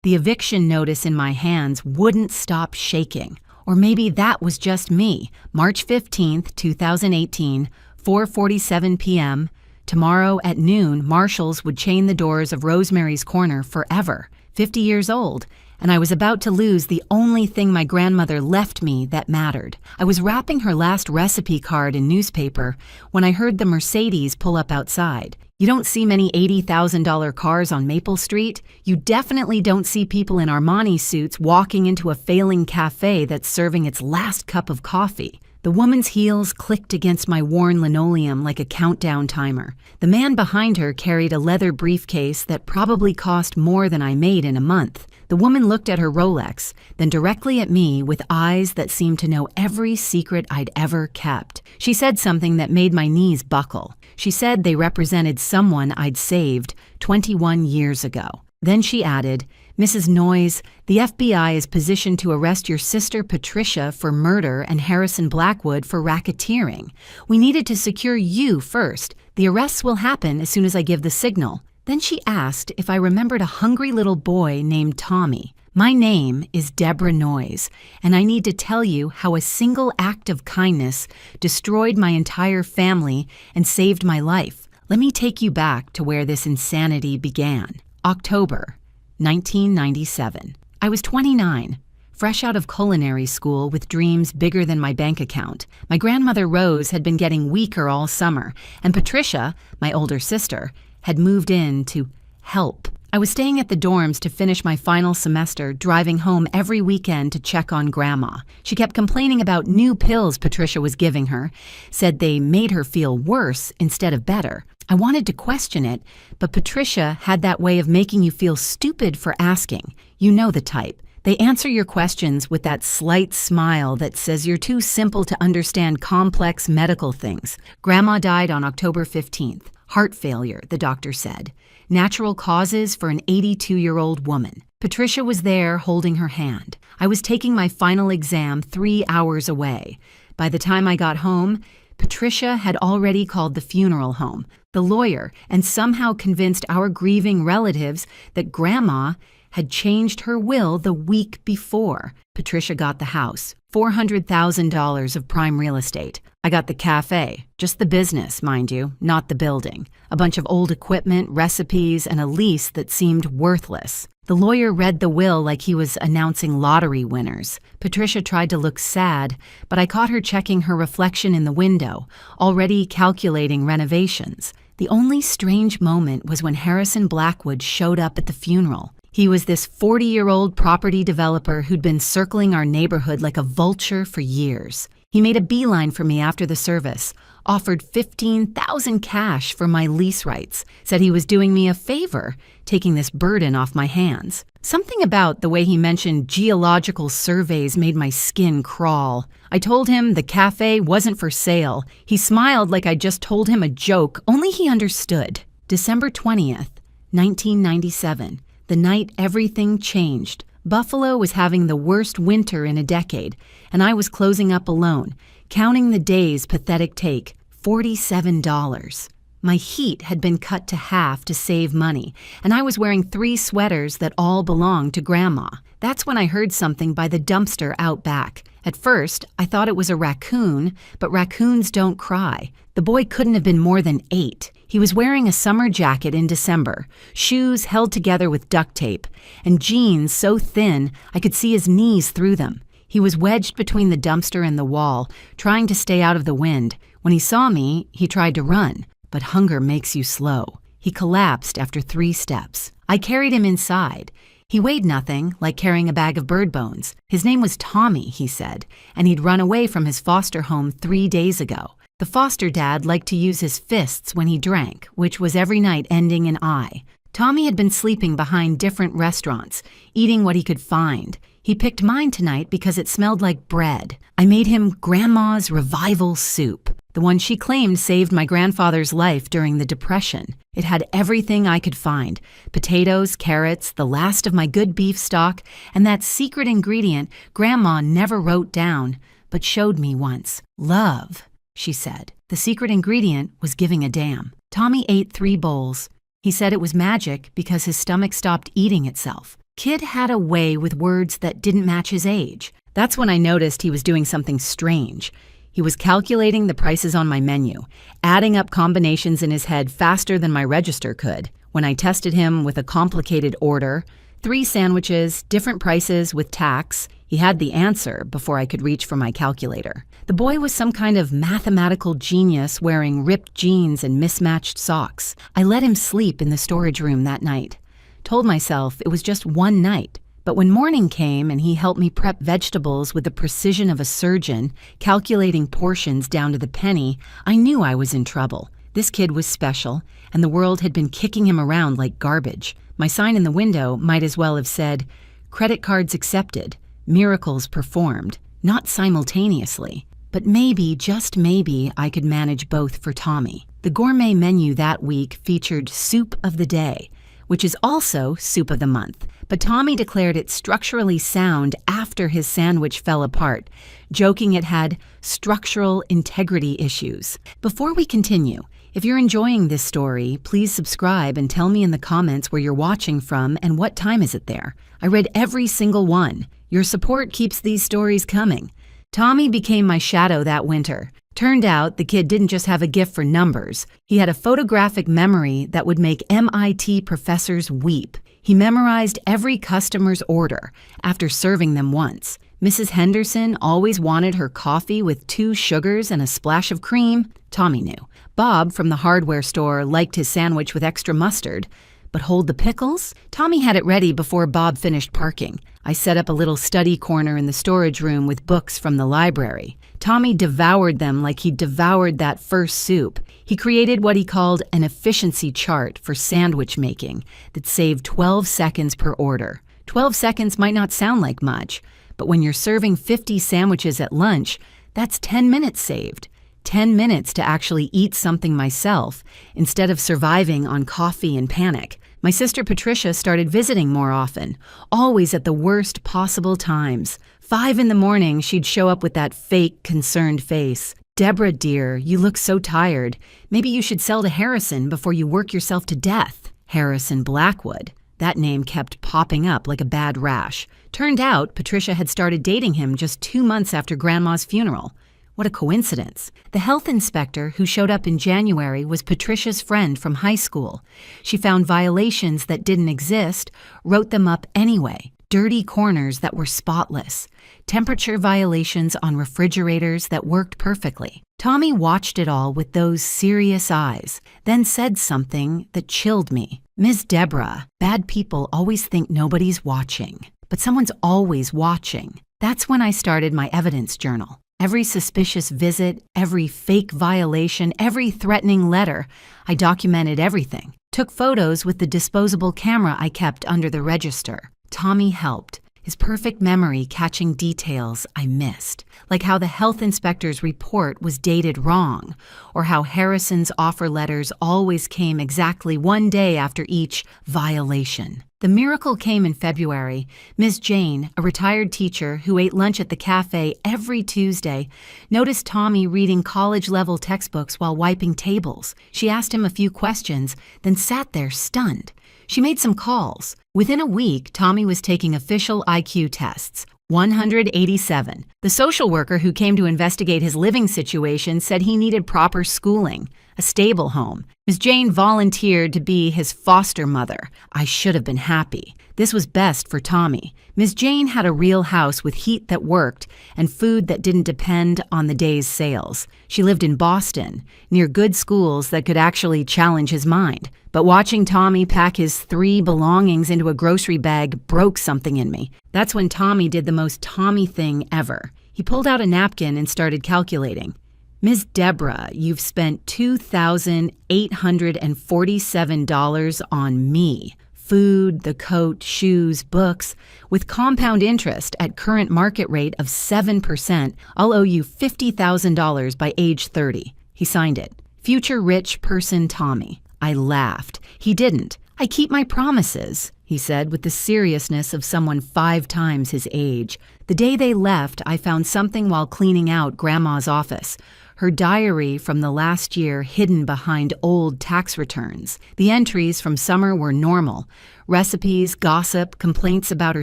The eviction notice in my hands wouldn't stop shaking. Or maybe that was just me. March 15th, 2018, 4:47 p.m. Tomorrow at noon, marshals would chain the doors of Rosemary's Corner forever. 50 years old, and I was about to lose the only thing my grandmother left me that mattered. I was wrapping her last recipe card in newspaper when I heard the Mercedes pull up outside. You don't see many $80,000 cars on Maple Street. You definitely don't see people in Armani suits walking into a failing cafe that's serving its last cup of coffee. The woman's heels clicked against my worn linoleum like a countdown timer. The man behind her carried a leather briefcase that probably cost more than I made in a month. The woman looked at her Rolex, then directly at me with eyes that seemed to know every secret I'd ever kept. She said something that made my knees buckle. She said they represented someone I'd saved 21 years ago. Then she added, "Mrs. Noyes, the FBI is positioned to arrest your sister Patricia for murder and Harrison Blackwood for racketeering. We needed to secure you first. The arrests will happen as soon as I give the signal." Then she asked if I remembered a hungry little boy named Tommy. My name is Deborah Noyes, and I need to tell you how a single act of kindness destroyed my entire family and saved my life. Let me take you back to where this insanity began. October 1997. I was 29, fresh out of culinary school with dreams bigger than my bank account. My grandmother Rose had been getting weaker all summer, and Patricia, my older sister, had moved in to help. I was staying at the dorms to finish my final semester, driving home every weekend to check on Grandma. She kept complaining about new pills Patricia was giving her, said they made her feel worse instead of better. I wanted to question it, but Patricia had that way of making you feel stupid for asking. You know the type. They answer your questions with that slight smile that says you're too simple to understand complex medical things. Grandma died on October 15th. Heart failure, the doctor said. Natural causes for an 82-year-old woman. Patricia was there holding her hand. I was taking my final exam 3 hours away. By the time I got home, Patricia had already called the funeral home, the lawyer, and somehow convinced our grieving relatives that Grandma had changed her will the week before. Patricia got the house, $400,000 of prime real estate. I got the cafe, just the business, mind you, not the building. A bunch of old equipment, recipes, and a lease that seemed worthless. The lawyer read the will like he was announcing lottery winners. Patricia tried to look sad, but I caught her checking her reflection in the window, already calculating renovations. The only strange moment was when Harrison Blackwood showed up at the funeral. He was this 40-year-old property developer who'd been circling our neighborhood like a vulture for years. He made a beeline for me after the service, offered $15,000 cash for my lease rights, said he was doing me a favor, taking this burden off my hands. Something about the way he mentioned geological surveys made my skin crawl. I told him the cafe wasn't for sale. He smiled like I just told him a joke, only he understood. December 20th, 1997. The night everything changed. Buffalo was having the worst winter in a decade, and I was closing up alone, counting the days' pathetic take, $47. My heat had been cut to half to save money, and I was wearing 3 sweaters that all belonged to Grandma. That's when I heard something by the dumpster out back. At first, I thought it was a raccoon, but raccoons don't cry. The boy couldn't have been more than 8. He was wearing a summer jacket in December, shoes held together with duct tape, and jeans so thin I could see his knees through them. He was wedged between the dumpster and the wall, trying to stay out of the wind. When he saw me, he tried to run, but hunger makes you slow. He collapsed after 3 steps. I carried him inside. He weighed nothing, like carrying a bag of bird bones. His name was Tommy, he said, and he'd run away from his foster home 3 days ago. The foster dad liked to use his fists when he drank, which was every night ending in I. Tommy had been sleeping behind different restaurants, eating what he could find. He picked mine tonight because it smelled like bread. I made him Grandma's revival soup, the one she claimed saved my grandfather's life during the Depression. It had everything I could find: potatoes, carrots, the last of my good beef stock, and that secret ingredient Grandma never wrote down, but showed me once. Love, she said. The secret ingredient was giving a damn. Tommy ate 3 bowls. He said it was magic because his stomach stopped eating itself. Kid had a way with words that didn't match his age. That's when I noticed he was doing something strange. He was calculating the prices on my menu, adding up combinations in his head faster than my register could. When I tested him with a complicated order, 3 sandwiches, different prices with tax, he had the answer before I could reach for my calculator. The boy was some kind of mathematical genius wearing ripped jeans and mismatched socks. I let him sleep in the storage room that night. Told myself it was just one night. But when morning came and he helped me prep vegetables with the precision of a surgeon, calculating portions down to the penny, I knew I was in trouble. This kid was special, and the world had been kicking him around like garbage. My sign in the window might as well have said, "Credit cards accepted, miracles performed," not simultaneously. But maybe, just maybe, I could manage both for Tommy. The gourmet menu that week featured soup of the day, which is also soup of the month. But Tommy declared it structurally sound after his sandwich fell apart, joking it had structural integrity issues. Before we continue, if you're enjoying this story, please subscribe and tell me in the comments where you're watching from and what time is it there. I read every single one. Your support keeps these stories coming. Tommy became my shadow that winter. Turned out the kid didn't just have a gift for numbers. He had a photographic memory that would make MIT professors weep. He memorized every customer's order after serving them once. Mrs. Henderson always wanted her coffee with 2 sugars and a splash of cream. Tommy knew. Bob from the hardware store liked his sandwich with extra mustard. But hold the pickles? Tommy had it ready before Bob finished parking. I set up a little study corner in the storage room with books from the library. Tommy devoured them like he devoured that first soup. He created what he called an efficiency chart for sandwich making that saved 12 seconds per order. 12 seconds might not sound like much, but when you're serving 50 sandwiches at lunch, that's 10 minutes saved. 10 minutes to actually eat something myself instead of surviving on coffee and panic. My sister Patricia started visiting more often, always at the worst possible times. 5 in the morning, she'd show up with that fake, concerned face. "Deborah, dear, you look so tired. Maybe you should sell to Harrison before you work yourself to death." Harrison Blackwood. That name kept popping up like a bad rash. Turned out Patricia had started dating him just 2 months after Grandma's funeral. What a coincidence. The health inspector who showed up in January was Patricia's friend from high school. She found violations that didn't exist, wrote them up anyway. Dirty corners that were spotless. Temperature violations on refrigerators that worked perfectly. Tommy watched it all with those serious eyes, then said something that chilled me. "Ms. Deborah, bad people always think nobody's watching, but someone's always watching." That's when I started my evidence journal. Every suspicious visit, every fake violation, every threatening letter, I documented everything. Took photos with the disposable camera I kept under the register. Tommy helped, his perfect memory catching details I missed, like how the health inspector's report was dated wrong, or how Harrison's offer letters always came exactly 1 day after each violation. The miracle came in February. Ms. Jane, a retired teacher who ate lunch at the Café every Tuesday, noticed Tommy reading college-level textbooks while wiping tables. She asked him a few questions, then sat there stunned. She made some calls. Within a week, Tommy was taking official IQ tests. 187. The social worker who came to investigate his living situation said he needed proper schooling, a stable home. Ms. Jane volunteered to be his foster mother. I should have been happy. This was best for Tommy. Ms. Jane had a real house with heat that worked and food that didn't depend on the day's sales. She lived in Boston, near good schools that could actually challenge his mind. But watching Tommy pack his 3 belongings into a grocery bag broke something in me. That's when Tommy did the most Tommy thing ever. He pulled out a napkin and started calculating. "Ms. Deborah, you've spent $2,847 on me. Food, the coat, shoes, books. With compound interest at current market rate of 7%, I'll owe you $50,000 by age 30. He signed it. Future rich person Tommy. I laughed. He didn't. "I keep my promises," he said with the seriousness of someone 5 times his age. The day they left, I found something while cleaning out Grandma's office. her diary from the last year hidden behind old tax returns. The entries from summer were normal: recipes, gossip, complaints about her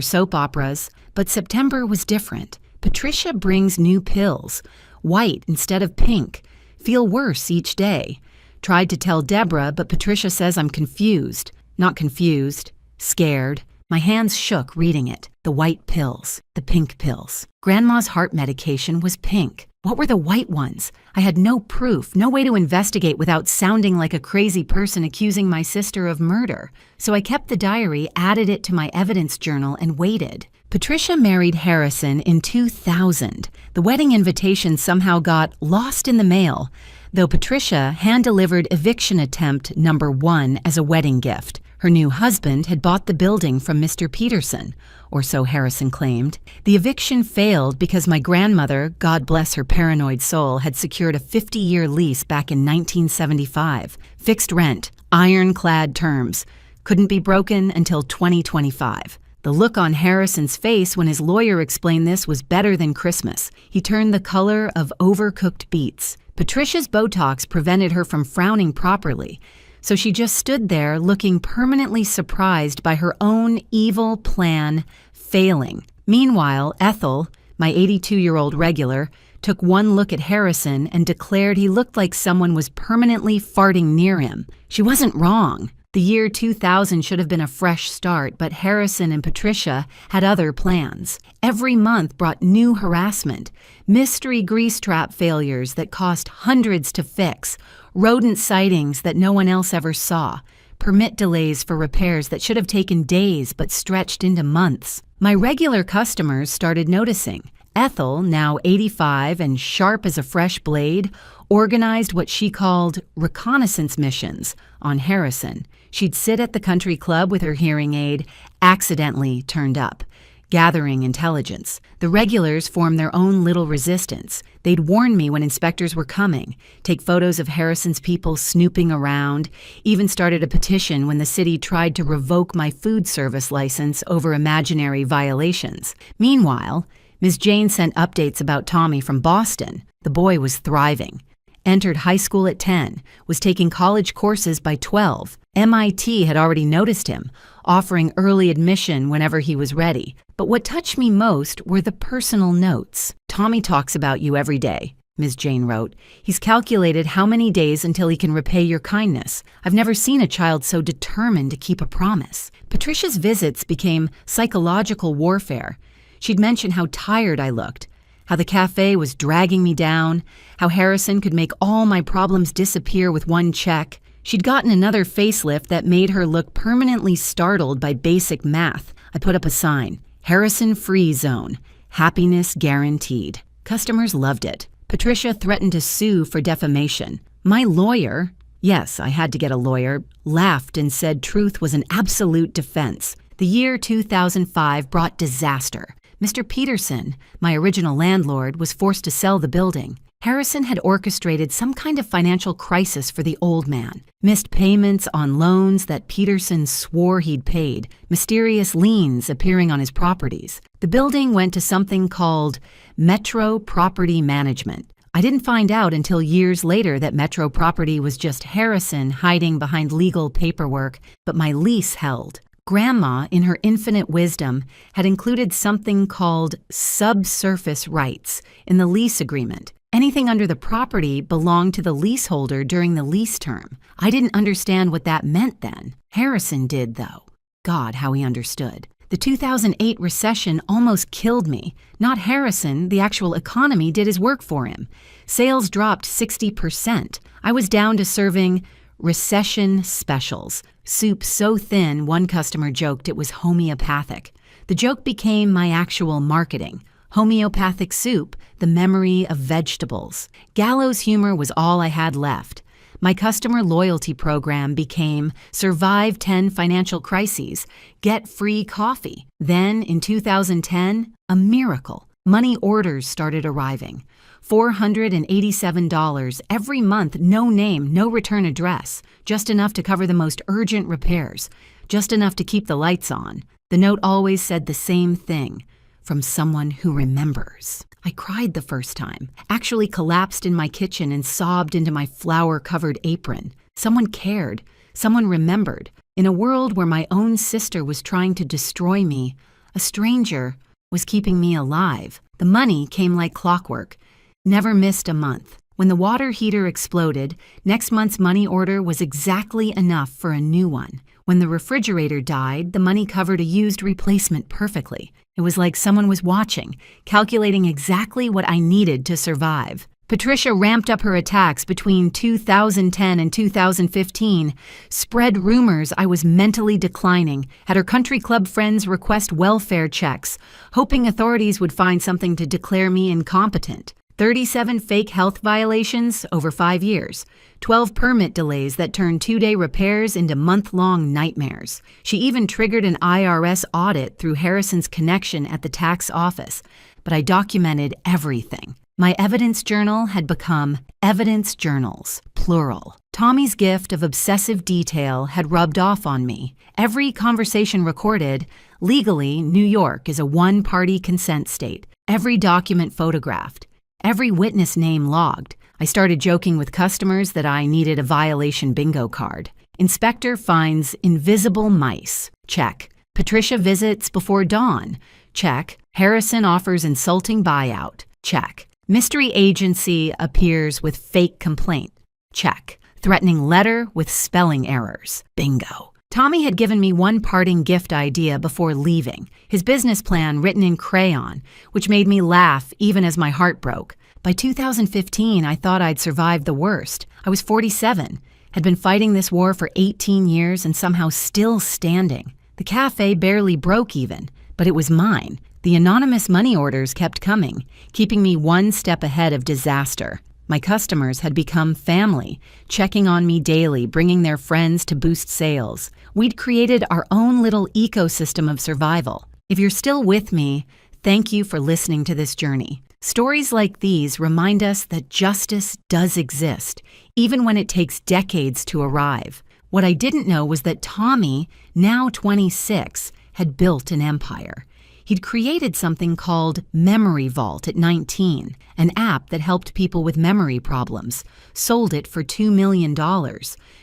soap operas. But September was different. Patricia brings new pills, white instead of pink. Feel worse each day. Tried to tell Deborah, but Patricia says I'm confused. Not confused, scared. My hands shook reading it. The white pills, the pink pills. Grandma's heart medication was pink. What were the white ones? I had no proof, no way to investigate without sounding like a crazy person accusing my sister of murder. So I kept the diary, added it to my evidence journal, and waited. Patricia married Harrison in 2000. The wedding invitation somehow got lost in the mail, though Patricia hand-delivered eviction attempt number 1 as a wedding gift. Her new husband had bought the building from Mr. Peterson, or so Harrison claimed. The eviction failed because my grandmother, God bless her paranoid soul, had secured a 50-year lease back in 1975. Fixed rent, ironclad terms. Couldn't be broken until 2025. The look on Harrison's face when his lawyer explained this was better than Christmas. He turned the color of overcooked beets. Patricia's Botox prevented her from frowning properly, so she just stood there looking permanently surprised by her own evil plan failing. Meanwhile, Ethel, my 82-year-old regular, took one look at Harrison and declared he looked like someone was permanently farting near him. She wasn't wrong. The year 2000 should have been a fresh start, but Harrison and Patricia had other plans. Every month brought new harassment, mystery grease trap failures that cost hundreds to fix, rodent sightings that no one else ever saw, permit delays for repairs that should have taken days but stretched into months. My regular customers started noticing. Ethel, now 85 and sharp as a fresh blade, organized what she called reconnaissance missions on Harrison. She'd sit at the country club with her hearing aid, accidentally turned up, gathering intelligence. The regulars formed their own little resistance. They'd warn me when inspectors were coming, take photos of Harrison's people snooping around, even started a petition when the city tried to revoke my food service license over imaginary violations. Meanwhile, Ms. Jane sent updates about Tommy from Boston. The boy was thriving. Entered high school at 10, was taking college courses by 12. MIT had already noticed him, offering early admission whenever he was ready. But what touched me most were the personal notes. Tommy talks about you every day, Ms. Jane wrote. He's calculated how many days until he can repay your kindness. I've never seen a child so determined to keep a promise. Patricia's visits became psychological warfare. She'd mention how tired I looked, how the cafe was dragging me down, how Harrison could make all my problems disappear with one check. She'd gotten another facelift that made her look permanently startled by basic math. I put up a sign, Harrison Free Zone, happiness guaranteed. Customers loved it. Patricia threatened to sue for defamation. My lawyer, yes, I had to get a lawyer, laughed and said truth was an absolute defense. The year 2005 brought disaster. Mr. Peterson, my original landlord, was forced to sell the building. Harrison had orchestrated some kind of financial crisis for the old man. Missed payments on loans that Peterson swore he'd paid, mysterious liens appearing on his properties. The building went to something called Metro Property Management. I didn't find out until years later that Metro Property was just Harrison hiding behind legal paperwork, but my lease held. Grandma, in her infinite wisdom, had included something called subsurface rights in the lease agreement. Anything under the property belonged to the leaseholder during the lease term. I didn't understand what that meant then. Harrison did, though. God, how he understood. The 2008 recession almost killed me. Not Harrison, the actual economy did his work for him. Sales dropped 60%. I was down to serving recession specials. Soup so thin, one customer joked it was homeopathic. The joke became my actual marketing. Homeopathic soup, the memory of vegetables. Gallows humor was all I had left. My customer loyalty program became Survive 10 Financial Crises, Get Free Coffee. Then, in 2010, a miracle. Money orders started arriving. $487 every month, no name, no return address. Just enough to cover the most urgent repairs. Just enough to keep the lights on. The note always said the same thing. from someone who remembers. I cried the first time, actually collapsed in my kitchen and sobbed into my flour-covered apron. Someone cared. Someone remembered. In a world where my own sister was trying to destroy me, a stranger was keeping me alive. The money came like clockwork. Never missed a month. When the water heater exploded, next month's money order was exactly enough for a new one. When the refrigerator died, the money covered a used replacement perfectly. It was like someone was watching, calculating exactly what I needed to survive. Patricia ramped up her attacks between 2010 and 2015, spread rumors I was mentally declining, had her country club friends request welfare checks, hoping authorities would find something to declare me incompetent. 37 fake health violations over 5 years, 12 permit delays that turned 2-day repairs into month-long nightmares. She even triggered an IRS audit through Harrison's connection at the tax office, but I documented everything. My evidence journal had become evidence journals, plural. Tommy's gift of obsessive detail had rubbed off on me. Every conversation recorded. Legally, New York is a one-party consent state. Every document photographed. Every witness name logged. I started joking with customers that I needed a violation bingo card. Inspector finds invisible mice. Check. Patricia visits before dawn. Check. Harrison offers insulting buyout. Check. Mystery agency appears with fake complaint. Check. Threatening letter with spelling errors. Bingo. Tommy had given me one parting gift idea before leaving, his business plan written in crayon, which made me laugh even as my heart broke. By 2015, I thought I'd survived the worst. I was 47, had been fighting this war for 18 years and somehow still standing. The cafe barely broke even, but it was mine. The anonymous money orders kept coming, keeping me one step ahead of disaster. My customers had become family, checking on me daily, bringing their friends to boost sales. We'd created our own little ecosystem of survival. If you're still with me, thank you for listening to this journey. Stories like these remind us that justice does exist, even when it takes decades to arrive. What I didn't know was that Tommy, now 26, had built an empire. He'd created something called Memory Vault at 19, an app that helped people with memory problems, sold it for $2 million,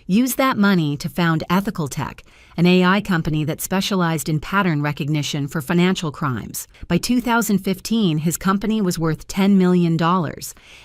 used that money to found Ethical Tech, an AI company that specialized in pattern recognition for financial crimes. By 2015, his company was worth $10 million,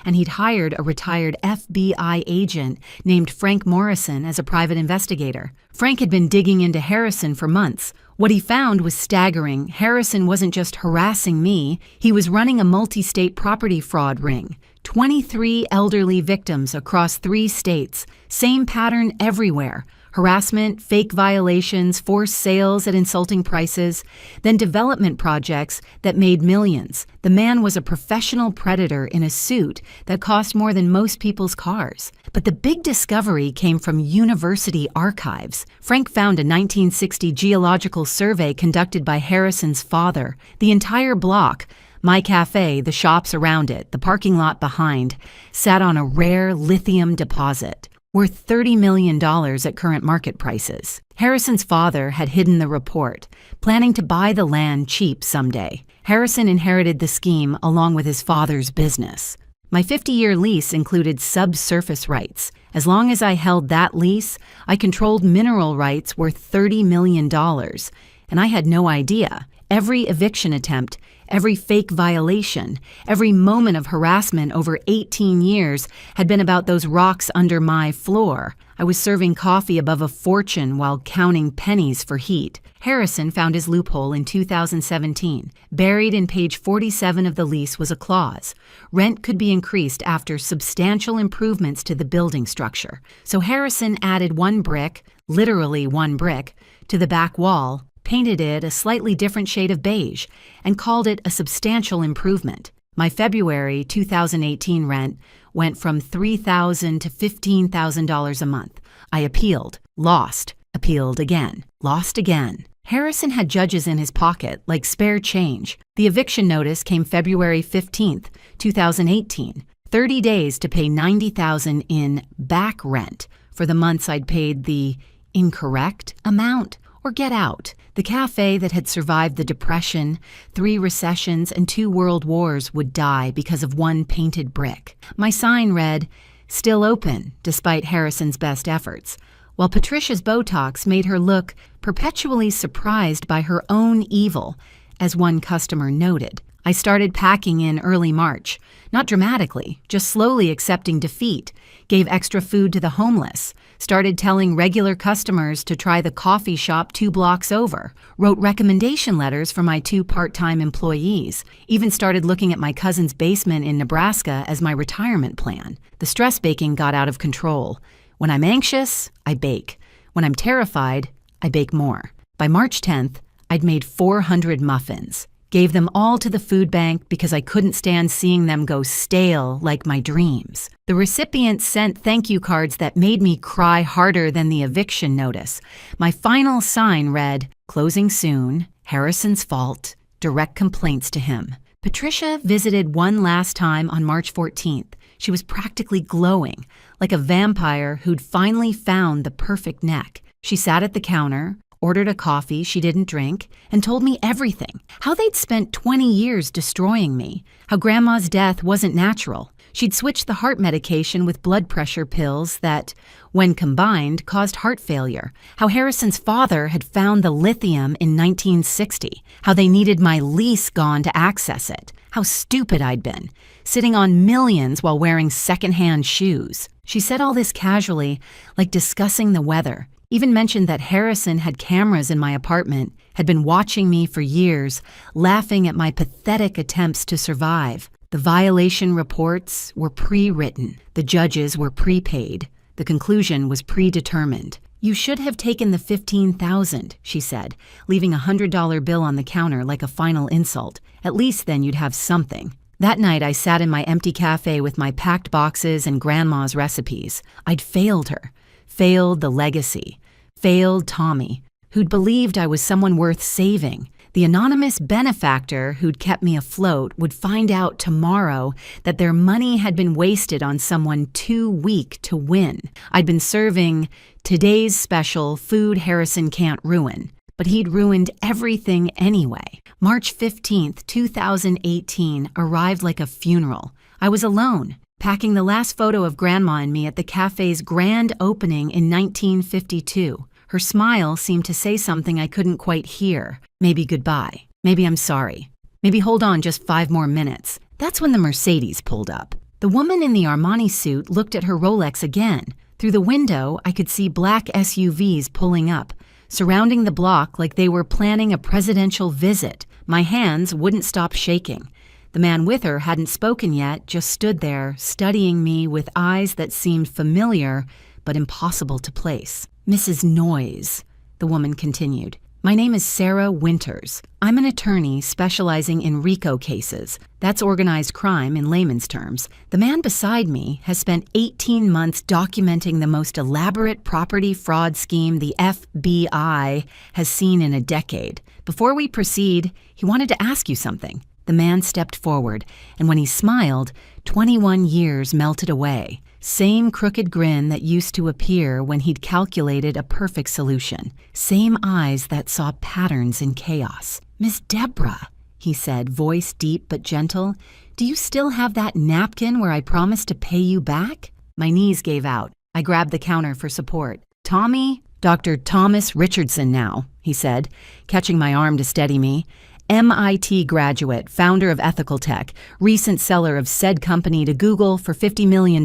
and he'd hired a retired FBI agent named Frank Morrison as a private investigator. Frank had been digging into Harrison for months. What he found was staggering. Harrison wasn't just harassing me, he was running a multi-state property fraud ring. 23 elderly victims across 3 states. Same pattern everywhere. Harassment, fake violations, forced sales at insulting prices, then development projects that made millions. The man was a professional predator in a suit that cost more than most people's cars. But the big discovery came from university archives. Frank found a 1960 geological survey conducted by Harrison's father. The entire block, my cafe, the shops around it, the parking lot behind, sat on a rare lithium deposit, worth $30 million at current market prices. Harrison's father had hidden the report, planning to buy the land cheap someday. Harrison inherited the scheme along with his father's business. My 50-year lease included subsurface rights. As long as I held that lease, I controlled mineral rights worth $30 million, and I had no idea. Every eviction attempt, every fake violation, every moment of harassment over 18 years had been about those rocks under my floor. I was serving coffee above a fortune while counting pennies for heat. Harrison found his loophole in 2017. Buried in page 47 of the lease was a clause. Rent could be increased after substantial improvements to the building structure. So Harrison added one brick, literally one brick, to the back wall, painted it a slightly different shade of beige, and called it a substantial improvement. My February 2018 rent went from $3,000 to $15,000 a month. I appealed, lost, appealed again, lost again. Harrison had judges in his pocket, like spare change. The eviction notice came February 15th, 2018. 30 days to pay $90,000 in back rent for the months I'd paid the incorrect amount, or get out. The cafe that had survived the Depression, 3 recessions, and 2 world wars would die because of one painted brick. My sign read, "Still open, despite Harrison's best efforts," while Patricia's Botox made her look perpetually surprised by her own evil, as one customer noted. I started packing in early March, not dramatically, just slowly accepting defeat, gave extra food to the homeless, started telling regular customers to try the coffee shop 2 blocks over, wrote recommendation letters for my 2 part-time employees, even started looking at my cousin's basement in Nebraska as my retirement plan. The stress baking got out of control. When I'm anxious, I bake. When I'm terrified, I bake more. By March 10th, I'd made 400 muffins. Gave them all to the food bank because I couldn't stand seeing them go stale like my dreams. The recipients sent thank you cards that made me cry harder than the eviction notice. My final sign read, "Closing soon, Harrison's fault, direct complaints to him." Patricia visited one last time on March 14th. She was practically glowing, like a vampire who'd finally found the perfect neck. She sat at the counter, ordered a coffee she didn't drink, and told me everything. How they'd spent 20 years destroying me. How Grandma's death wasn't natural. She'd switched the heart medication with blood pressure pills that, when combined, caused heart failure. How Harrison's father had found the lithium in 1960. How they needed my lease gone to access it. How stupid I'd been, sitting on millions while wearing secondhand shoes. She said all this casually, like discussing the weather. Even mentioned that Harrison had cameras in my apartment, had been watching me for years, laughing at my pathetic attempts to survive. The violation reports were pre-written. The judges were prepaid. The conclusion was predetermined. "You should have taken the $15,000, she said, leaving a $100 bill on the counter like a final insult. At least then you'd have something. That night I sat in my empty cafe with my packed boxes and Grandma's recipes. I'd failed her. Failed the legacy. Failed Tommy, who'd believed I was someone worth saving. The anonymous benefactor who'd kept me afloat would find out tomorrow that their money had been wasted on someone too weak to win. I'd been serving today's special food Harrison can't ruin, but he'd ruined everything anyway. March 15th, 2018 arrived like a funeral. I was alone, packing the last photo of Grandma and me at the cafe's grand opening in 1952. Her smile seemed to say something I couldn't quite hear. Maybe goodbye. Maybe I'm sorry. Maybe hold on just 5 more minutes. That's when the Mercedes pulled up. The woman in the Armani suit looked at her Rolex again. Through the window, I could see black SUVs pulling up, surrounding the block like they were planning a presidential visit. My hands wouldn't stop shaking. The man with her hadn't spoken yet, just stood there, studying me with eyes that seemed familiar but impossible to place. "Mrs. Noyes," the woman continued. "My name is Sarah Winters. I'm an attorney specializing in RICO cases. That's organized crime in layman's terms. The man beside me has spent 18 months documenting the most elaborate property fraud scheme the FBI has seen in a decade. Before we proceed, he wanted to ask you something." The man stepped forward, and when he smiled, 21 years melted away. Same crooked grin that used to appear when he'd calculated a perfect solution. Same eyes that saw patterns in chaos. "Miss Deborah," he said, voice deep but gentle, "do you still have that napkin where I promised to pay you back?" My knees gave out. I grabbed the counter for support. "Tommy, Dr. Thomas Richardson now," he said, catching my arm to steady me. MIT graduate, founder of Ethical Tech, recent seller of said company to Google for $50 million,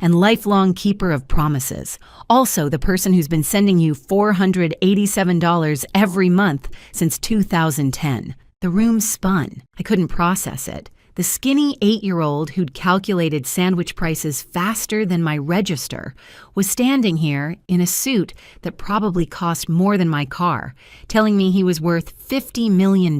and lifelong keeper of promises. Also the person who's been sending you $487 every month since 2010. The room spun. I couldn't process it. The skinny 8-year-old who'd calculated sandwich prices faster than my register was standing here in a suit that probably cost more than my car, telling me he was worth $50 million.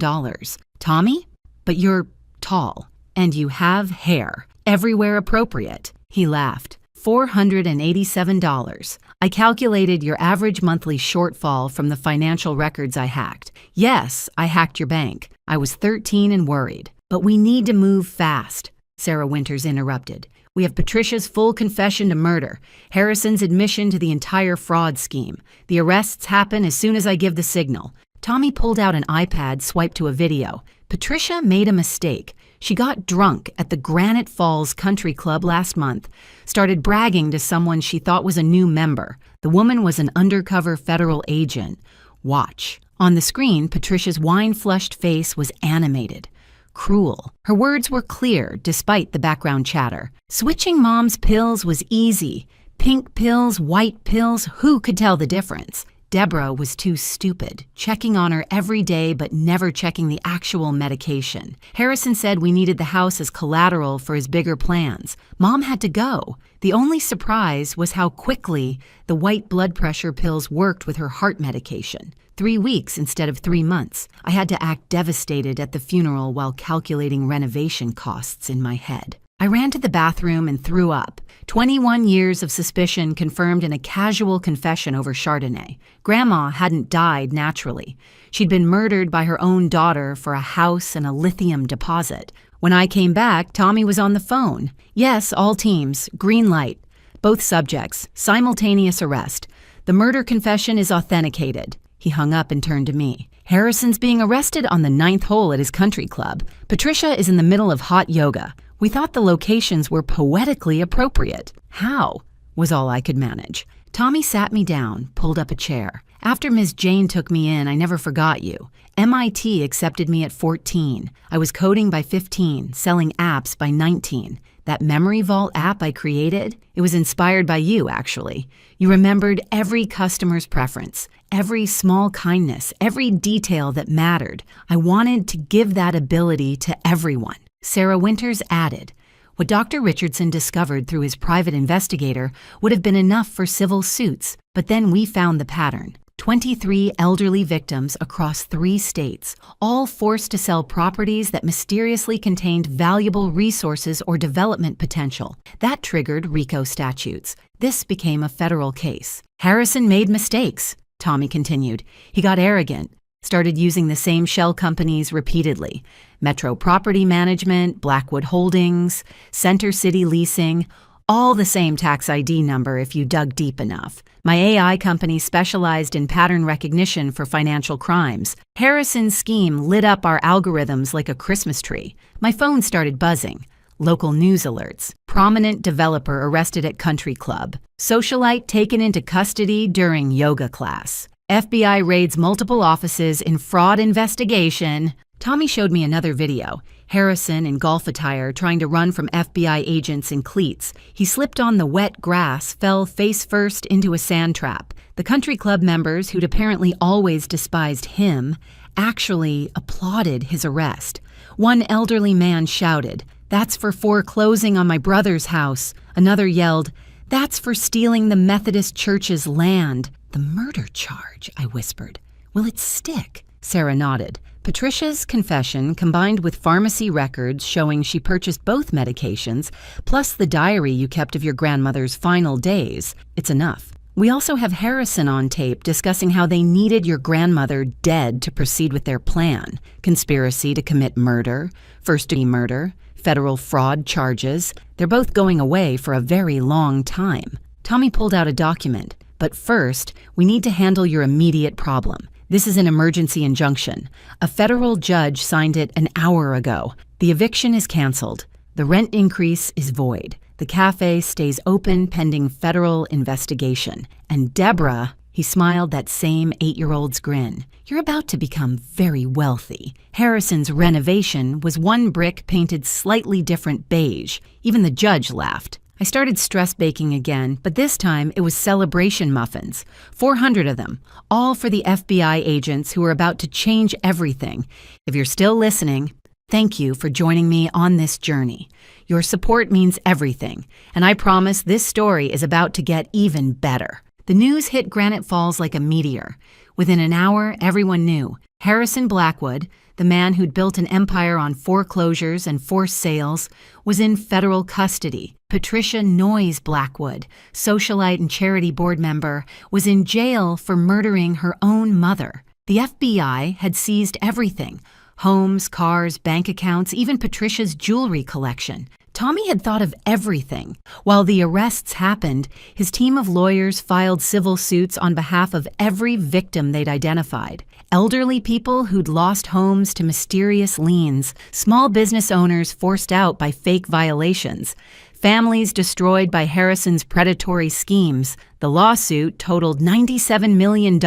"Tommy, but you're tall, and you have hair, everywhere appropriate." He laughed. $487. I calculated your average monthly shortfall from the financial records I hacked. Yes, I hacked your bank. I was 13 and worried. But we need to move fast. Sarah Winters interrupted. "We have Patricia's full confession to murder, Harrison's admission to the entire fraud scheme. The arrests happen as soon as I give the signal." Tommy pulled out an iPad, swiped to a video. Patricia made a mistake. She got drunk at the Granite Falls Country Club last month, started bragging to someone she thought was a new member. The woman was an undercover federal agent. Watch. On the screen, Patricia's wine-flushed face was animated. Cruel. Her words were clear, despite the background chatter. Switching mom's pills was easy. Pink pills, white pills, who could tell the difference? Deborah was too stupid, checking on her every day but never checking the actual medication. Harrison said we needed the house as collateral for his bigger plans. Mom had to go. The only surprise was how quickly the white blood pressure pills worked with her heart medication. 3 weeks instead of 3 months. I had to act devastated at the funeral while calculating renovation costs in my head. I ran to the bathroom and threw up. 21 years of suspicion confirmed in a casual confession over Chardonnay. Grandma hadn't died naturally. She'd been murdered by her own daughter for a house and a lithium deposit. When I came back, Tommy was on the phone. "Yes, all teams. Green light. Both subjects. Simultaneous arrest. The murder confession is authenticated." He hung up and turned to me. "Harrison's being arrested on the 9th hole at his country club. Patricia is in the middle of hot yoga. We thought the locations were poetically appropriate." "How?" was all I could manage. Tommy sat me down, pulled up a chair. "After Ms. Jane took me in, I never forgot you. MIT accepted me at 14. I was coding by 15, selling apps by 19. That Memory Vault app I created, it was inspired by you, actually. You remembered every customer's preference, every small kindness, every detail that mattered. I wanted to give that ability to everyone." Sarah Winters added, "What Dr. Richardson discovered through his private investigator would have been enough for civil suits, but then we found the pattern. 23 elderly victims across 3 states, all forced to sell properties that mysteriously contained valuable resources or development potential. That triggered RICO statutes. This became a federal case. Harrison made mistakes," Tommy continued. "He got arrogant, started using the same shell companies repeatedly. Metro Property Management, Blackwood Holdings, Center City Leasing, all the same tax ID number if you dug deep enough. My AI company specialized in pattern recognition for financial crimes. Harrison's scheme lit up our algorithms like a Christmas tree. My phone started buzzing. Local news alerts. Prominent developer arrested at country club. Socialite taken into custody during yoga class. FBI raids multiple offices in fraud investigation." Tommy showed me another video. Harrison in golf attire trying to run from FBI agents in cleats. He slipped on the wet grass, fell face first into a sand trap. The country club members, who'd apparently always despised him, actually applauded his arrest. One elderly man shouted, "That's for foreclosing on my brother's house." Another yelled, "That's for stealing the Methodist Church's land." "The murder charge," I whispered. "Will it stick?" Sarah nodded. Patricia's confession, combined with pharmacy records showing she purchased both medications, plus the diary you kept of your grandmother's final days, it's enough. We also have Harrison on tape discussing how they needed your grandmother dead to proceed with their plan. Conspiracy to commit murder, first-degree murder, federal fraud charges. They're both going away for a very long time. Tommy pulled out a document. "But first, we need to handle your immediate problem. This is an emergency injunction. A federal judge signed it an hour ago. The eviction is canceled. The rent increase is void. The cafe stays open pending federal investigation. And Deborah," he smiled that same 8-year-old's grin, "you're about to become very wealthy." Harrison's renovation was one brick painted slightly different beige. Even the judge laughed. I started stress baking again, but this time it was celebration muffins. 400 of them, all for the FBI agents who were about to change everything. If you're still listening, thank you for joining me on this journey. Your support means everything, and I promise this story is about to get even better. The news hit Granite Falls like a meteor. Within an hour, everyone knew. Harrison Blackwood, the man who'd built an empire on foreclosures and forced sales, was in federal custody. Patricia Noyes Blackwood, socialite and charity board member, was in jail for murdering her own mother. The FBI had seized everything: homes, cars, bank accounts, even Patricia's jewelry collection. Tommy had thought of everything. While the arrests happened, his team of lawyers filed civil suits on behalf of every victim they'd identified. Elderly people who'd lost homes to mysterious liens, small business owners forced out by fake violations, families destroyed by Harrison's predatory schemes. The lawsuit totaled $97 million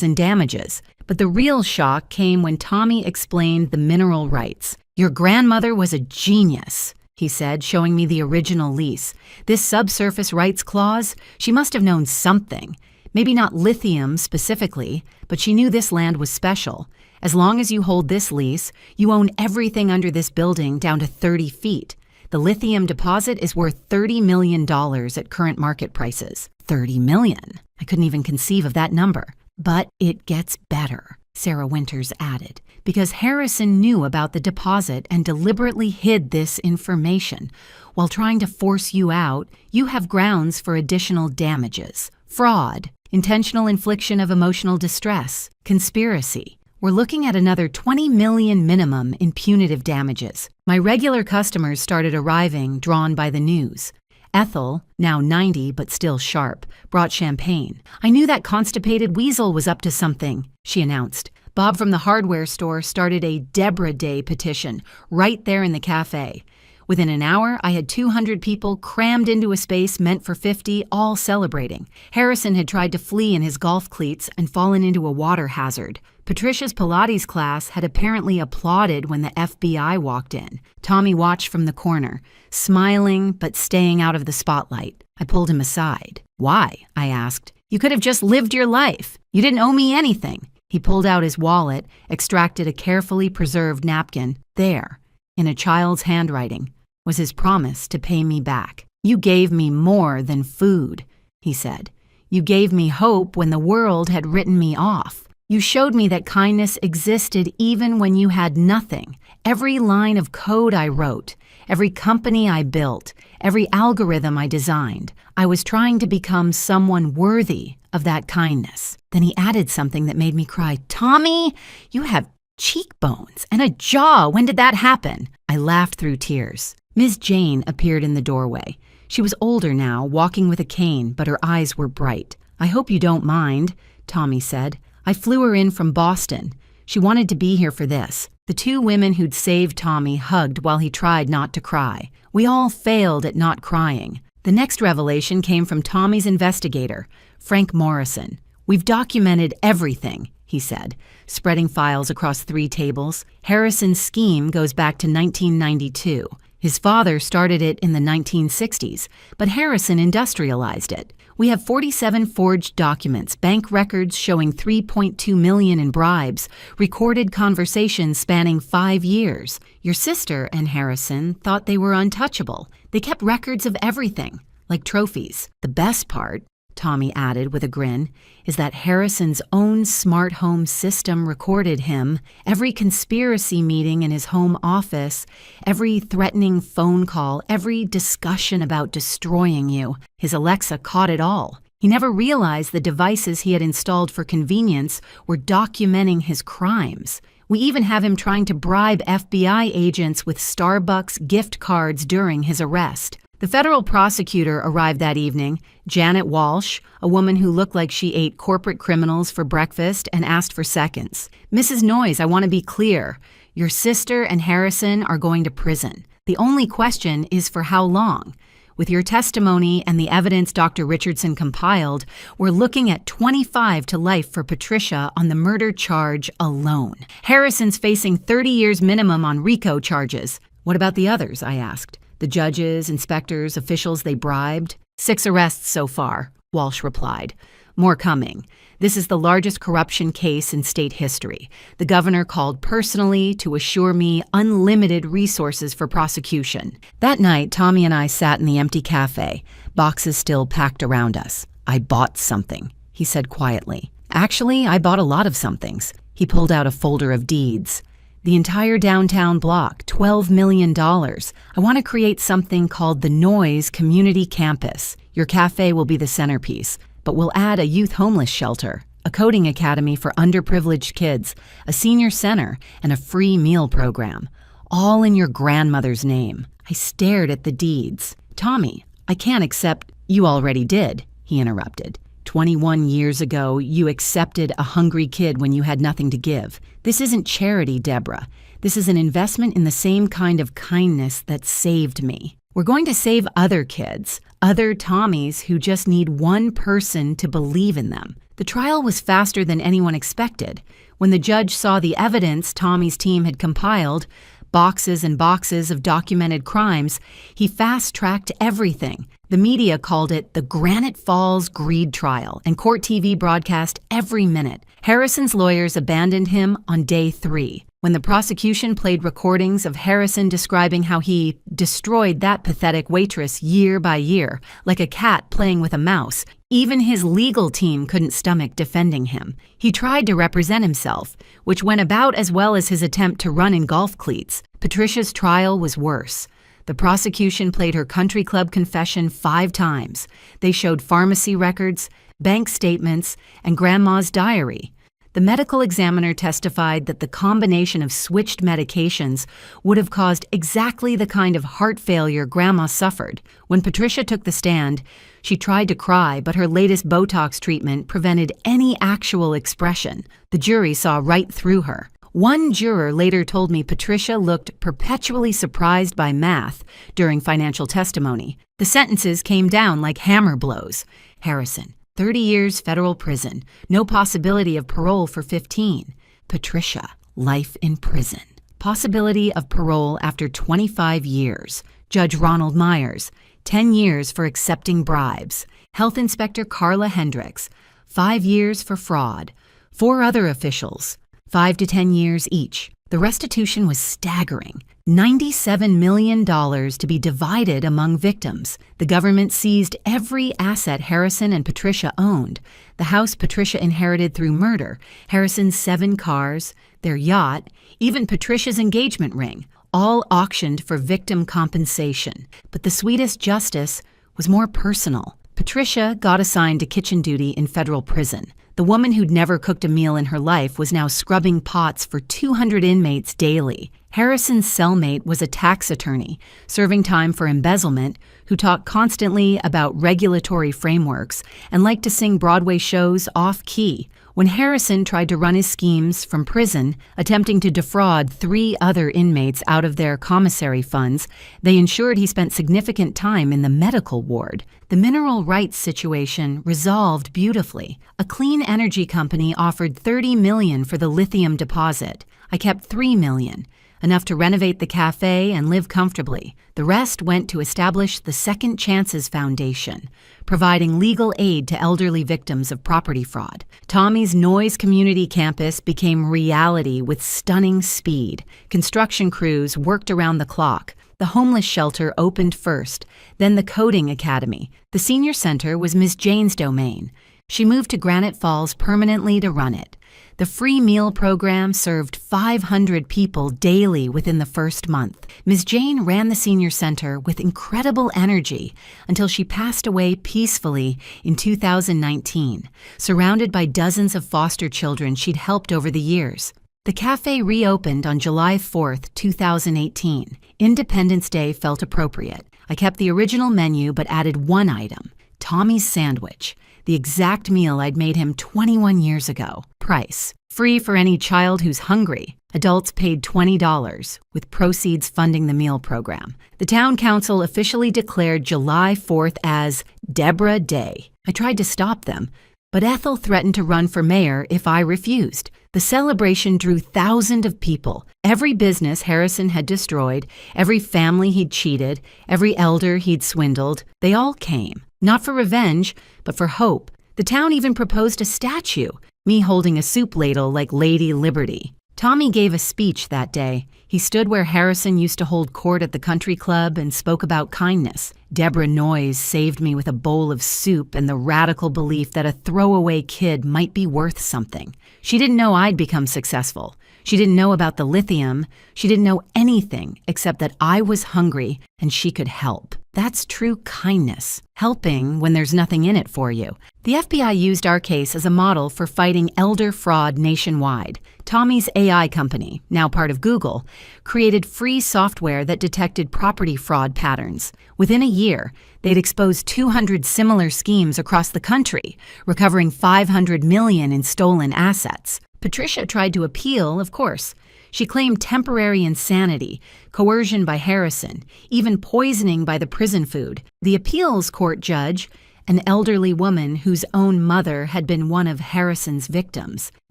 in damages. But the real shock came when Tommy explained the mineral rights. "Your grandmother was a genius," he said, showing me the original lease. "This subsurface rights clause, she must have known something. Maybe not lithium specifically, but she knew this land was special. As long as you hold this lease, you own everything under this building down to 30 feet. The lithium deposit is worth $30 million at current market prices." $30 million. I couldn't even conceive of that number. "But it gets better," Sarah Winters added, "because Harrison knew about the deposit and deliberately hid this information. While trying to force you out, you have grounds for additional damages. Fraud, intentional infliction of emotional distress, conspiracy. We're looking at another $20 million minimum in punitive damages." My regular customers started arriving, drawn by the news. Ethel, now 90 but still sharp, brought champagne. "I knew that constipated weasel was up to something," she announced. Bob from the hardware store started a Deborah Day petition right there in the cafe. Within an hour, I had 200 people crammed into a space meant for 50, all celebrating. Harrison had tried to flee in his golf cleats and fallen into a water hazard. Patricia's Pilates class had apparently applauded when the FBI walked in. Tommy watched from the corner, smiling but staying out of the spotlight. I pulled him aside. "Why?" I asked. "You could have just lived your life. You didn't owe me anything." He pulled out his wallet, extracted a carefully preserved napkin. There, in a child's handwriting, was his promise to pay me back. "You gave me more than food," he said. "You gave me hope when the world had written me off. You showed me that kindness existed even when you had nothing. Every line of code I wrote, every company I built, every algorithm I designed, I was trying to become someone worthy of that kindness." Then he added something that made me cry. "Tommy, you have cheekbones and a jaw. When did that happen?" I laughed through tears. Ms. Jane appeared in the doorway. She was older now, walking with a cane, but her eyes were bright. "I hope you don't mind," Tommy said. "I flew her in from Boston. She wanted to be here for this." The two women who'd saved Tommy hugged while he tried not to cry. We all failed at not crying. The next revelation came from Tommy's investigator, Frank Morrison. "We've documented everything," he said, spreading files across 3 tables. "Harrison's scheme goes back to 1992. His father started it in the 1960s, but Harrison industrialized it. We have 47 forged documents, bank records showing $3.2 million in bribes, recorded conversations spanning 5 years. Your sister and Harrison thought they were untouchable. They kept records of everything, like trophies. The best part," Tommy added with a grin, "is that Harrison's own smart home system recorded him, every conspiracy meeting in his home office, every threatening phone call, every discussion about destroying you. His Alexa caught it all. He never realized the devices he had installed for convenience were documenting his crimes. We even have him trying to bribe FBI agents with Starbucks gift cards during his arrest." The federal prosecutor arrived that evening, Janet Walsh, a woman who looked like she ate corporate criminals for breakfast and asked for seconds. "Mrs. Noyes, I want to be clear. Your sister and Harrison are going to prison. The only question is for how long. With your testimony and the evidence Dr. Richardson compiled, we're looking at 25 to life for Patricia on the murder charge alone. Harrison's facing 30 years minimum on RICO charges." "What about the others?" I asked. "The judges, inspectors, officials they bribed?" 6 arrests so far, Walsh replied. "More coming. This is the largest corruption case in state history. The governor called personally to assure me unlimited resources for prosecution." That night, Tommy and I sat in the empty cafe, boxes still packed around us. "I bought something," he said quietly. "Actually, I bought a lot of somethings." He pulled out a folder of deeds. "The entire downtown block, $12 million. I want to create something called the Noise Community Campus. Your cafe will be the centerpiece, but we'll add a youth homeless shelter, a coding academy for underprivileged kids, a senior center, and a free meal program. All in your grandmother's name." I stared at the deeds. "Tommy, I can't accept—" "You already did," he interrupted. 21 years ago, you accepted a hungry kid when you had nothing to give. This isn't charity, Deborah. This is an investment in the same kind of kindness that saved me. We're going to save other kids, other Tommies who just need one person to believe in them." The trial was faster than anyone expected. When the judge saw the evidence Tommy's team had compiled, boxes and boxes of documented crimes, he fast-tracked everything. The media called it the Granite Falls Greed Trial, and court TV broadcast every minute. Harrison's lawyers abandoned him on day 3. When the prosecution played recordings of Harrison describing how he destroyed that pathetic waitress year by year, like a cat playing with a mouse, even his legal team couldn't stomach defending him. He tried to represent himself, which went about as well as his attempt to run in golf cleats. Patricia's trial was worse. The prosecution played her country club confession 5 times. They showed pharmacy records, bank statements, and Grandma's diary. The medical examiner testified that the combination of switched medications would have caused exactly the kind of heart failure Grandma suffered. When Patricia took the stand, she tried to cry, but her latest Botox treatment prevented any actual expression. The jury saw right through her. One juror later told me Patricia looked perpetually surprised by math during financial testimony. The sentences came down like hammer blows. Harrison, 30 years federal prison, no possibility of parole for 15. Patricia, life in prison. Possibility of parole after 25 years. Judge Ronald Myers, 10 years for accepting bribes. Health Inspector Carla Hendricks, 5 years for fraud. 4 other officials, 5 to 10 years each. The restitution was staggering. $97 million to be divided among victims. The government seized every asset Harrison and Patricia owned. The house Patricia inherited through murder, Harrison's 7 cars, their yacht, even Patricia's engagement ring, all auctioned for victim compensation. But the sweetest justice was more personal. Patricia got assigned to kitchen duty in federal prison. The woman who'd never cooked a meal in her life was now scrubbing pots for 200 inmates daily. Harrison's cellmate was a tax attorney, serving time for embezzlement, who talked constantly about regulatory frameworks and liked to sing Broadway shows off-key. When Harrison tried to run his schemes from prison, attempting to defraud 3 other inmates out of their commissary funds, they ensured he spent significant time in the medical ward. The mineral rights situation resolved beautifully. A clean energy company offered $30 million for the lithium deposit. I kept $3 million, enough to renovate the cafe and live comfortably. The rest went to establish the Second Chances Foundation, providing legal aid to elderly victims of property fraud. Tommy's Noise Community Campus became reality with stunning speed. Construction crews worked around the clock. The homeless shelter opened first, then the coding academy. The senior center was Ms. Jane's domain. She moved to Granite Falls permanently to run it. The free meal program served 500 people daily within the first month. Ms. Jane ran the senior center with incredible energy until she passed away peacefully in 2019, surrounded by dozens of foster children she'd helped over the years. The cafe reopened on July 4th, 2018. Independence Day felt appropriate. I kept the original menu but added one item, Tommy's sandwich, the exact meal I'd made him 21 years ago. Price: free for any child who's hungry. Adults paid $20, with proceeds funding the meal program. The town council officially declared July 4th as Deborah Day. I tried to stop them, but Ethel threatened to run for mayor if I refused. The celebration drew thousands of people. Every business Harrison had destroyed, every family he'd cheated, every elder he'd swindled, they all came. Not for revenge, but for hope. The town even proposed a statue, me holding a soup ladle like Lady Liberty. Tommy gave a speech that day. He stood where Harrison used to hold court at the country club and spoke about kindness. Deborah Noyes saved me with a bowl of soup and the radical belief that a throwaway kid might be worth something. She didn't know I'd become successful. She didn't know about the lithium. She didn't know anything except that I was hungry and she could help. That's true kindness, helping when there's nothing in it for you. The FBI used our case as a model for fighting elder fraud nationwide. Tommy's AI company, now part of Google, created free software that detected property fraud patterns. Within a year, they'd exposed 200 similar schemes across the country, recovering $500 million in stolen assets. Patricia tried to appeal, of course. She claimed temporary insanity, coercion by Harrison, even poisoning by the prison food. The appeals court judge, an elderly woman whose own mother had been one of Harrison's victims,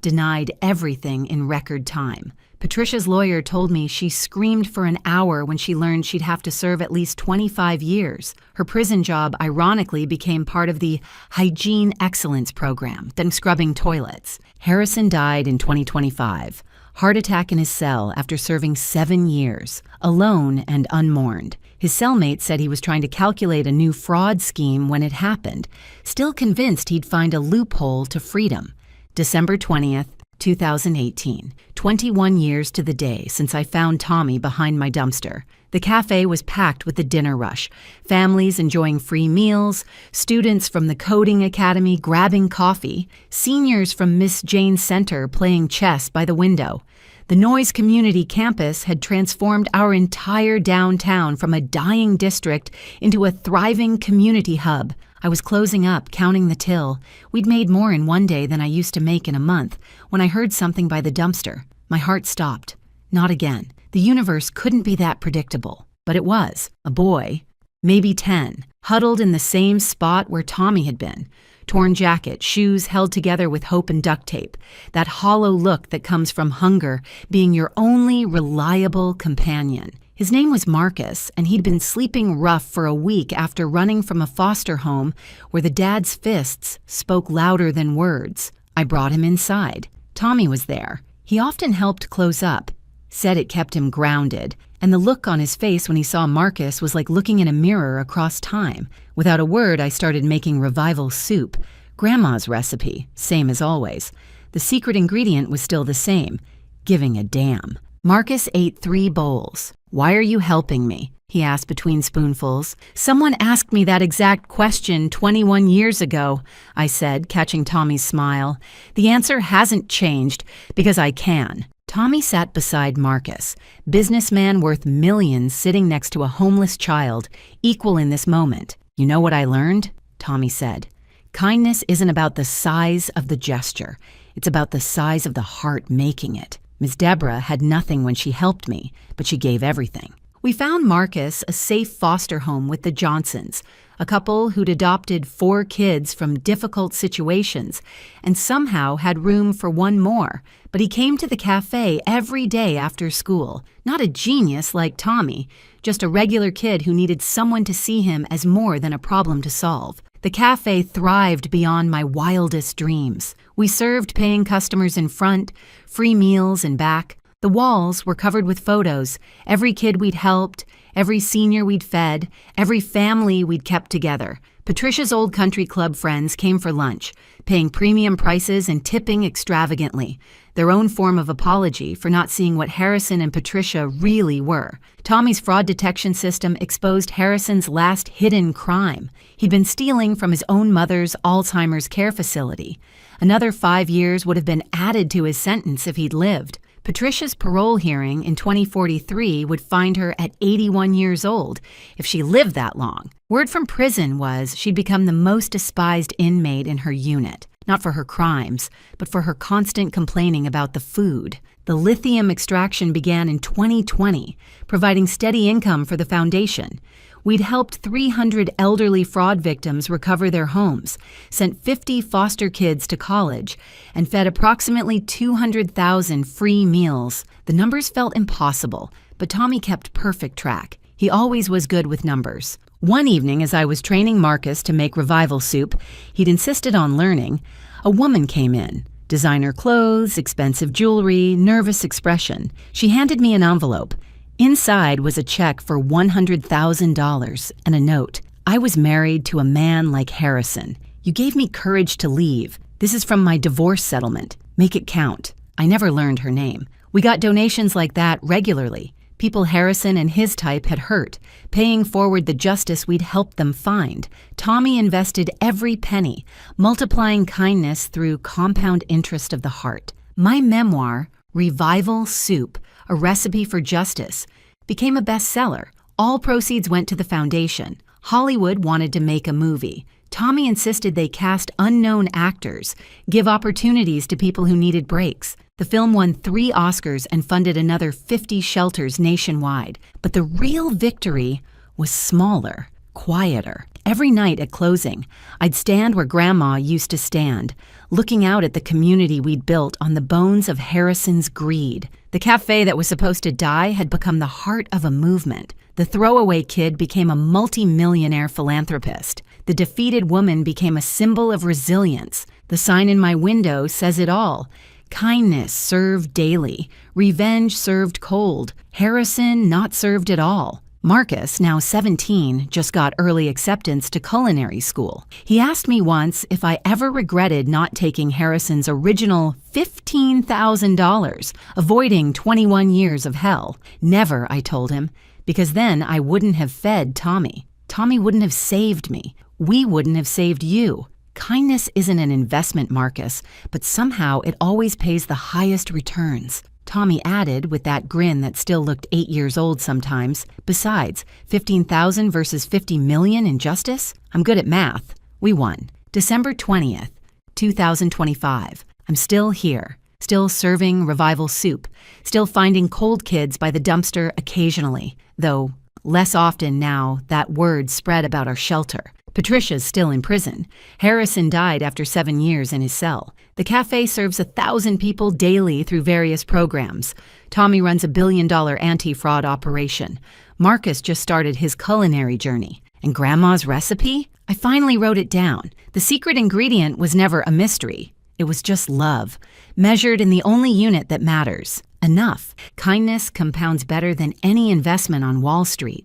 denied everything in record time. Patricia's lawyer told me she screamed for an hour when she learned she'd have to serve at least 25 years. Her prison job, ironically, became part of the Hygiene Excellence Program, then scrubbing toilets. Harrison died in 2025. Heart attack in his cell after serving 7 years, alone and unmourned. His cellmate said he was trying to calculate a new fraud scheme when it happened, still convinced he'd find a loophole to freedom. December 20th, 2018, 21 years to the day since I found Tommy behind my dumpster. The cafe was packed with the dinner rush, families enjoying free meals, students from the coding academy grabbing coffee, seniors from Miss Jane's Center playing chess by the window. The Noise Community Campus had transformed our entire downtown from a dying district into a thriving community hub. I was closing up, counting the till. We'd made more in one day than I used to make in a month when I heard something by the dumpster. My heart stopped. Not again. The universe couldn't be that predictable. But it was. A boy, maybe 10, huddled in the same spot where Tommy had been. Torn jacket, shoes held together with hope and duct tape. That hollow look that comes from hunger being your only reliable companion. His name was Marcus, and he'd been sleeping rough for a week after running from a foster home where the dad's fists spoke louder than words. I brought him inside. Tommy was there. He often helped close up, said it kept him grounded, and the look on his face when he saw Marcus was like looking in a mirror across time. Without a word, I started making revival soup, Grandma's recipe, same as always. The secret ingredient was still the same, giving a damn. Marcus ate 3 bowls. "Why are you helping me?" he asked between spoonfuls. "Someone asked me that exact question 21 years ago," I said, catching Tommy's smile. "The answer hasn't changed, because I can." Tommy sat beside Marcus, businessman worth millions sitting next to a homeless child, equal in this moment. "You know what I learned?" Tommy said. "Kindness isn't about the size of the gesture. It's about the size of the heart making it. Miss Deborah had nothing when she helped me, but she gave everything." We found Marcus a safe foster home with the Johnsons, a couple who'd adopted 4 kids from difficult situations and somehow had room for one more. But he came to the cafe every day after school. Not a genius like Tommy, just a regular kid who needed someone to see him as more than a problem to solve. The cafe thrived beyond my wildest dreams. We served paying customers in front, free meals in back. The walls were covered with photos, every kid we'd helped, every senior we'd fed, every family we'd kept together. Patricia's old country club friends came for lunch, paying premium prices and tipping extravagantly, their own form of apology for not seeing what Harrison and Patricia really were. Tommy's fraud detection system exposed Harrison's last hidden crime. He'd been stealing from his own mother's Alzheimer's care facility. Another 5 years would have been added to his sentence if he'd lived. Patricia's parole hearing in 2043 would find her at 81 years old, if she lived that long. Word from prison was she'd become the most despised inmate in her unit, not for her crimes, but for her constant complaining about the food. The lithium extraction began in 2020, providing steady income for the foundation. We'd helped 300 elderly fraud victims recover their homes, sent 50 foster kids to college, and fed approximately 200,000 free meals. The numbers felt impossible, but Tommy kept perfect track. He always was good with numbers. One evening, as I was training Marcus to make revival soup, he'd insisted on learning, a woman came in. Designer clothes, expensive jewelry, nervous expression. She handed me an envelope. Inside was a check for $100,000 and a note. "I was married to a man like Harrison. You gave me courage to leave. This is from my divorce settlement. Make it count." I never learned her name. We got donations like that regularly. people Harrison and his type had hurt, paying forward the justice we'd helped them find. Tommy invested every penny, multiplying kindness through compound interest of the heart. My memoir, Revival Soup, A Recipe for Justice, became a bestseller. All proceeds went to the foundation. Hollywood wanted to make a movie. Tommy insisted they cast unknown actors, give opportunities to people who needed breaks. The film won 3 Oscars and funded another 50 shelters nationwide. But the real victory was smaller, quieter. Every night at closing, I'd stand where Grandma used to stand, looking out at the community we'd built on the bones of Harrison's greed. The cafe that was supposed to die had become the heart of a movement. The throwaway kid became a multi-millionaire philanthropist. The defeated woman became a symbol of resilience. The sign in my window says it all. Kindness served daily. Revenge served cold. Harrison not served at all. Marcus, now 17, just got early acceptance to culinary school. He asked me once if I ever regretted not taking Harrison's original $15,000, avoiding 21 years of hell. Never, I told him, because then I wouldn't have fed Tommy. Tommy wouldn't have saved me. We wouldn't have saved you. Kindness isn't an investment, Marcus, but somehow it always pays the highest returns. Tommy added, with that grin that still looked 8 years old sometimes, besides, 15,000 versus 50 million in justice? I'm good at math. We won. December 20th, 2025. I'm still here, still serving Revival Soup, still finding cold kids by the dumpster occasionally, though less often now that word spread about our shelter. Patricia's still in prison. Harrison died after 7 years in his cell. The cafe serves 1,000 people daily through various programs. Tommy runs $1 billion anti-fraud operation. Marcus just started his culinary journey. And Grandma's recipe? I finally wrote it down. The secret ingredient was never a mystery. It was just love, measured in the only unit that matters. Enough. Kindness compounds better than any investment on Wall Street.